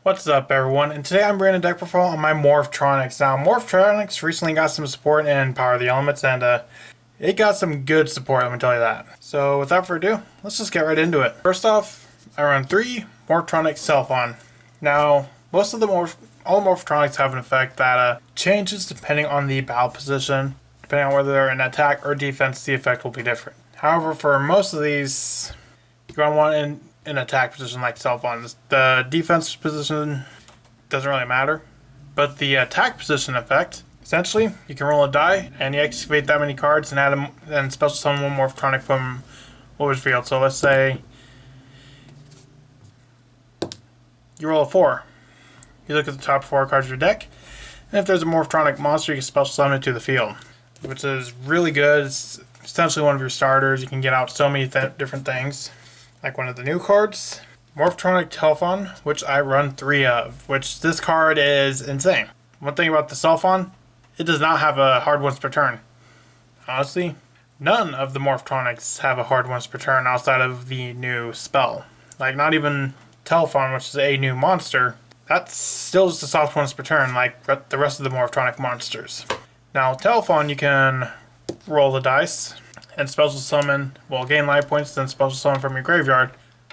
What's up, everyone? And today I'm bringing a deck profile on my Morphtronics. Now, Morphtronics recently got some support in Power of the Elements, and it got some good support, let me tell you that. So, without further ado, let's just get right into it. First off, I run 3 Morphtronic Self-On. Now, most of all Morphtronics have an effect that changes depending on the battle position. Depending on whether they're in attack or defense, the effect will be different. However, for most of these, you're going to want in attack position like Self-On. The defense position doesn't really matter, but the attack position effect, essentially, you can roll a die and you excavate that many cards and add them and special summon one Morphtronic from what was revealed. So let's say you roll a 4. You look at the top 4 cards of your deck, and if there's a Morphtronic monster, you can special summon it to the field, which is really good. It's essentially one of your starters. You can get out so many different things. Like one of the new cards, Morphtronic Telephone, which I run 3 of, which this card is insane. One thing about the Self-On, it does not have a hard once per turn. Honestly, none of the Morphtronics have a hard once per turn outside of the new spell. Like, not even Telephone, which is a new monster, that's still just a soft once per turn, like the rest of the Morphtronic monsters. Now, Telephone, you can roll the dice and special summon, gain life points, then special summon from your graveyard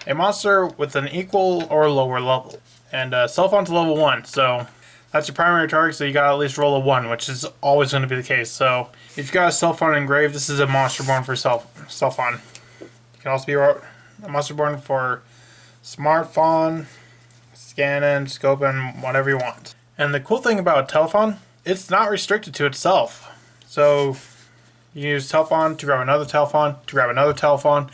a monster with an equal or lower level. And Self-On's level 1, so that's your primary target, so you gotta at least roll a 1, which is always going to be the case. So if you've got a Self-On engraved, this is a monster born for Self-On. You can also be a monster born for Smart Fawn, Scanning, Scoping, whatever you want. And the cool thing about Telephone, it's not restricted to itself. So you can use Telephone to grab another Telephone, to grab another Telephone,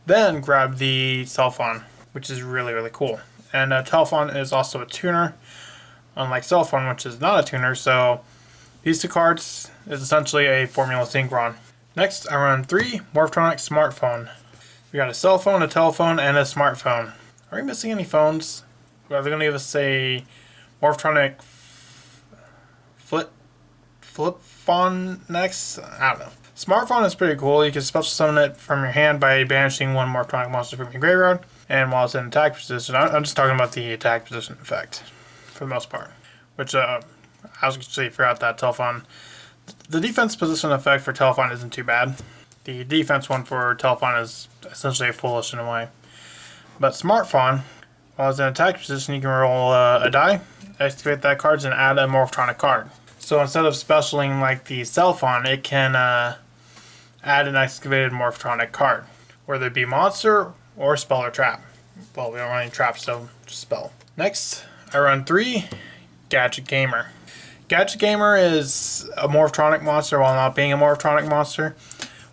then grab the Self-On, which is really, really cool. And Telephone is also a tuner, unlike Self-On, which is not a tuner, so these 2 cards is essentially a Formula Synchron. Next, I run 3 Morphtronic Smartphone. We got a cell phone, a telephone, and a smartphone. Are we missing any phones? Are they going to give us a Morphtronic flip phone next? I don't know. Smartphone is pretty cool. You can special summon it from your hand by banishing one Morphtronic monster from your graveyard, and while it's in attack position, I'm just talking about the attack position effect for the most part. Which I was going to say, forgot that Telephone. The defense position effect for Telephone isn't too bad. The defense one for Telephone is essentially foolish in a way. But Smartphone, while it's in attack position, you can roll a die, activate that card, and add a Morphtronic card. So instead of specialing like the Self-On, it can add an excavated Morphtronic card, whether it be monster or spell or trap. Well, we don't run any traps, so just spell. Next, I run 3 Gadget Gamer. Gadget Gamer is a Morphtronic monster while not being a Morphtronic monster.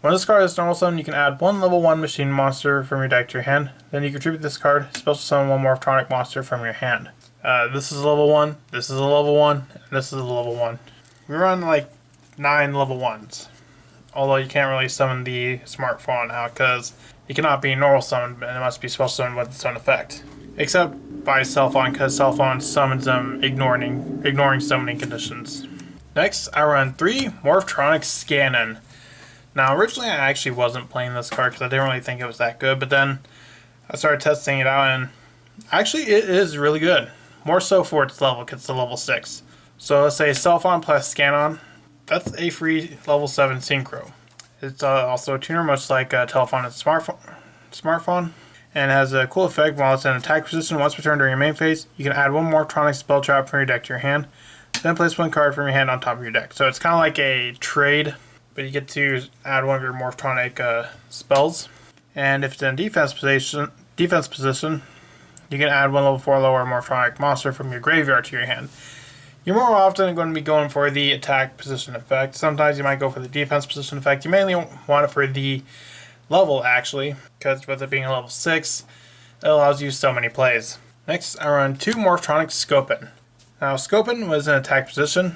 When this card is normal summon, you can add 1 level 1 machine monster from your deck to your hand. Then you contribute this card, special summon 1 Morphtronic monster from your hand. This is a level 1, this is a level 1, and this is a level 1. We run like 9 level 1s. Although you can't really summon the Smartphone out because it cannot be normal summoned, and it must be special summoned with its own effect. Except by Self-On, because Self-On summons them ignoring summoning conditions. Next, I run 3 Morphtronic Scanning. Now, originally I actually wasn't playing this card because I didn't really think it was that good, but then I started testing it out, and actually it is really good. More so for its level, because it's a level 6. So let's say Self-On plus Scan-On. That's a free level 7 Synchro. It's also a tuner, much like Telephone and Smartphone, and has a cool effect while it's in attack position. Once per turn during your main phase, you can add 1 Morphtronic spell trap from your deck to your hand, then place 1 card from your hand on top of your deck. So it's kind of like a trade, but you get to add 1 of your Morphtronic spells. And if it's in defense position, you can add 1 level 4 lower Morphtronic monster from your graveyard to your hand. You're more often going to be going for the attack position effect. Sometimes you might go for the defense position effect. You mainly want it for the level, actually, because with it being a level 6, it allows you so many plays. Next, I run 2 Morphtronic Scoping. Now, Scoping was in attack position.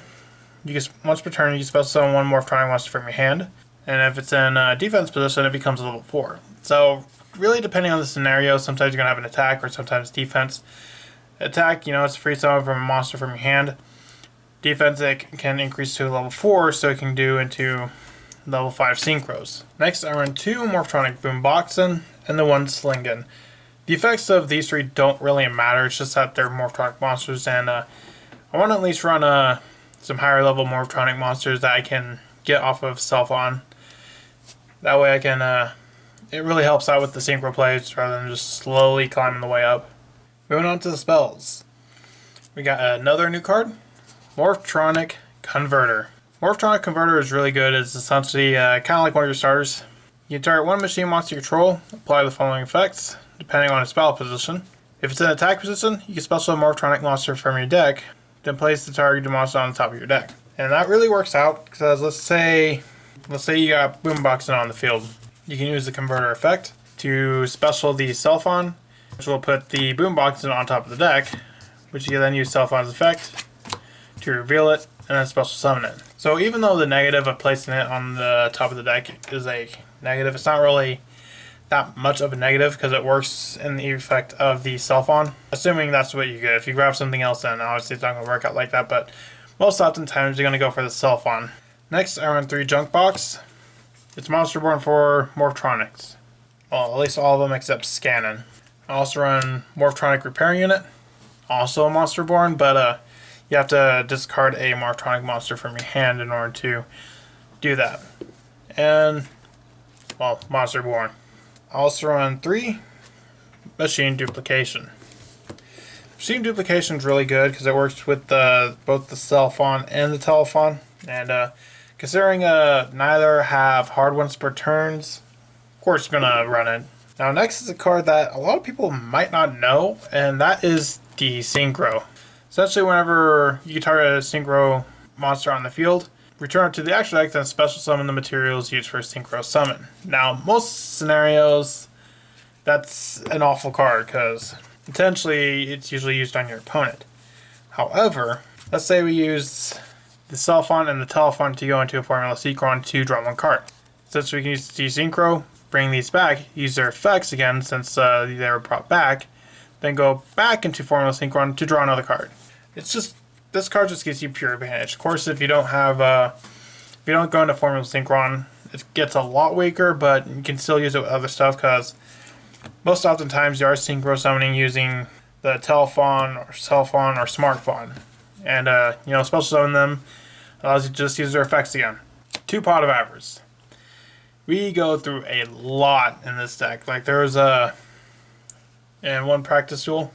Once per turn, you can special summon 1 Morphtronic monster from your hand. And if it's in defense position, it becomes a level 4. So, really depending on the scenario, sometimes you're going to have an attack or sometimes defense. Attack, it's a free summon from a monster from your hand. Defense, it can increase to level 4, so it can do into level 5 Synchros. Next, I run 2 Morphtronic Boomboxing and the 1 Slingen. The effects of these three don't really matter, it's just that they're Morphtronic monsters, and I want to at least run some higher level Morphtronic monsters that I can get off of Self-On. That way I can, it really helps out with the synchro plays rather than just slowly climbing the way up. Moving on to the spells. We got another new card, Morphtronic Converter. Morphtronic Converter is really good. It's essentially kind of like one of your starters. You can target one machine monster you control, apply the following effects, depending on its battle position. If it's in attack position, you can special a Morphtronic monster from your deck, then place the targeted monster on the top of your deck. And that really works out, because let's say you got Boomboxing on the field. You can use the Converter effect to special the Self-On, which will put the Boomboxing on top of the deck, which you can then use Self-On's effect to reveal it, and then special summon it. So even though the negative of placing it on the top of the deck is a negative, it's not really that much of a negative because it works in the effect of the Self-On. Assuming that's what you get. If you grab something else, then obviously it's not going to work out like that, but most oftentimes you're going to go for the Self-On. Next, I run 3 Junk Box. It's Monsterborn for Morphtronics. Well, at least all of them except Scannon. I also run Morphtronic Repair Unit. Also a Monsterborn, but you have to discard a Morphtronic monster from your hand in order to do that. And, well, Monsterborn. I also run 3 Machine Duplication. Machine Duplication is really good because it works with both the Self-On and the Telephon. And considering neither have hard ones per turns, of course you're going to run it. Now next is a card that a lot of people might not know, and that is the Synchro. Essentially, whenever you target a Synchro monster on the field, return it to the action deck, then special summon the materials used for a Synchro summon. Now, most scenarios, that's an awful card, because potentially it's usually used on your opponent. However, let's say we use the Self-On and the Telephon to go into a Formula Synchron to draw 1 card. Since we can use the Synchro, bring these back, use their effects again since they were brought back, then go back into Formula Synchron to draw another card. It's just, this card just gives you pure advantage. Of course, if you don't have, if you don't go into Formula Synchron, it gets a lot weaker, but you can still use it with other stuff, because most oftentimes you are Synchro summoning using the Telephon or Self-On or Smartphone. And, you know, special summon them allows you to just use their effects again. 2 Pot of Avarice. We go through a lot in this deck. Like, there was in one practice duel,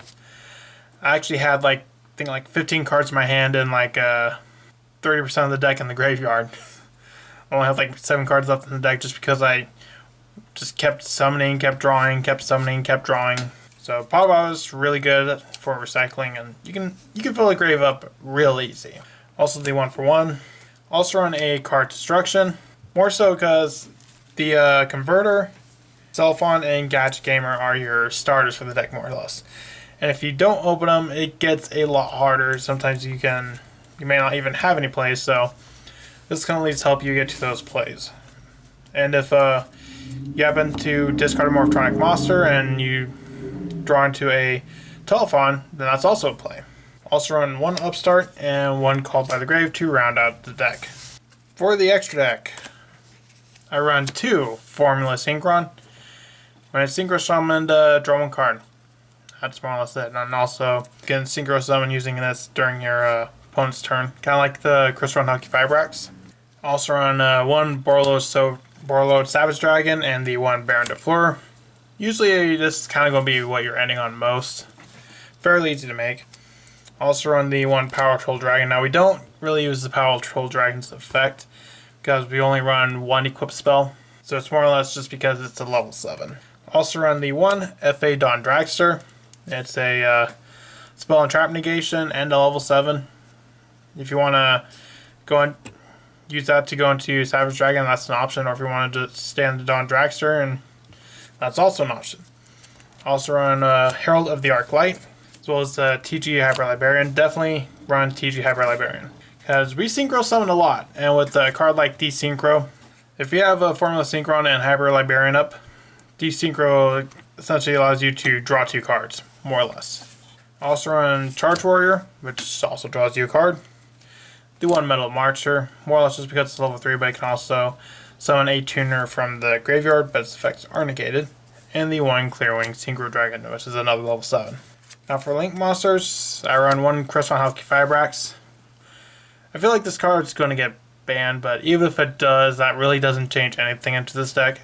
I actually had like 15 cards in my hand and like 30% of the deck in the graveyard. I only have like 7 cards left in the deck just because I just kept summoning, kept drawing, kept summoning, kept drawing. So Pot of Avarice is really good for recycling, and you can fill the grave up real easy. Also the 1-for-1. Also run a card destruction, more so because the Converter, Self-On, and Gadget Gamer are your starters for the deck, more or less. And if you don't open them, it gets a lot harder. Sometimes you may not even have any plays, so this can at least help you get to those plays. And if you happen to discard a Morphtronic monster and you draw into a Telephon, then that's also a play. Also run 1 Upstart and 1 Called by the Grave to round out the deck. For the extra deck, I run 2 Formula Synchron. When it's Synchro summoned, draw 1 card. That's more or less it. And also, you can Synchro summon using this during your opponent's turn. Kind of like the Crystal and Hockey Vibrax. Also run 1 Borreload Savage Dragon and the 1 Baron de Fleur. Usually this is kind of going to be what you're ending on most. Fairly easy to make. Also run the 1 Power Troll Dragon. Now we don't really use the Power Troll Dragon's effect because we only run 1 equip spell. So it's more or less just because it's a level 7. Also run the 1 FA Dawn Dragster. It's a spell and trap negation and a level 7. If you want to go and use that to go into Savage Dragon, that's an option. Or if you want to just stay on the Dawn Dragster, and that's also an option. Also run Herald of the Arc Light, as well as TG Hyper Librarian. Definitely run TG Hyper Librarian, because we Synchro summon a lot, and with a card like Desynchro, if you have a Formula Synchron and Hyper Librarian up, Desynchro essentially allows you to draw 2 cards, more or less. Also run Charge Warrior, which also draws you a card. The 1 Metal Marcher, more or less just because it's level 3, but it can also summon a tuner from the graveyard, but its effects are negated. and the 1 Clearwing Synchro Dragon, which is another level 7. Now for Link monsters, I run 1 Crystal Husky Fibrax. I feel like this card is going to get banned, but even if it does, that really doesn't change anything into this deck.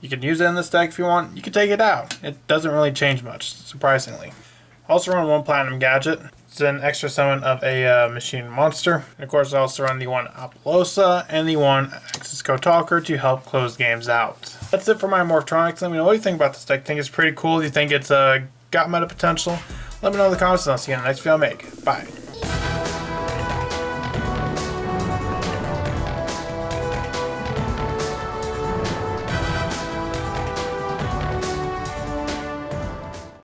You can use it in this deck if you want. You can take it out. It doesn't really change much, surprisingly. Also run 1 Platinum Gadget. It's an extra summon of a machine monster. And of course, I also run the 1 Apollosa and the 1 Axis Talker to help close games out. That's it for my Morphtronics. Let me know what you think about this deck. Think it's pretty cool? Do you think it's got meta potential? Let me know in the comments and I'll see you in the next video I make. Bye.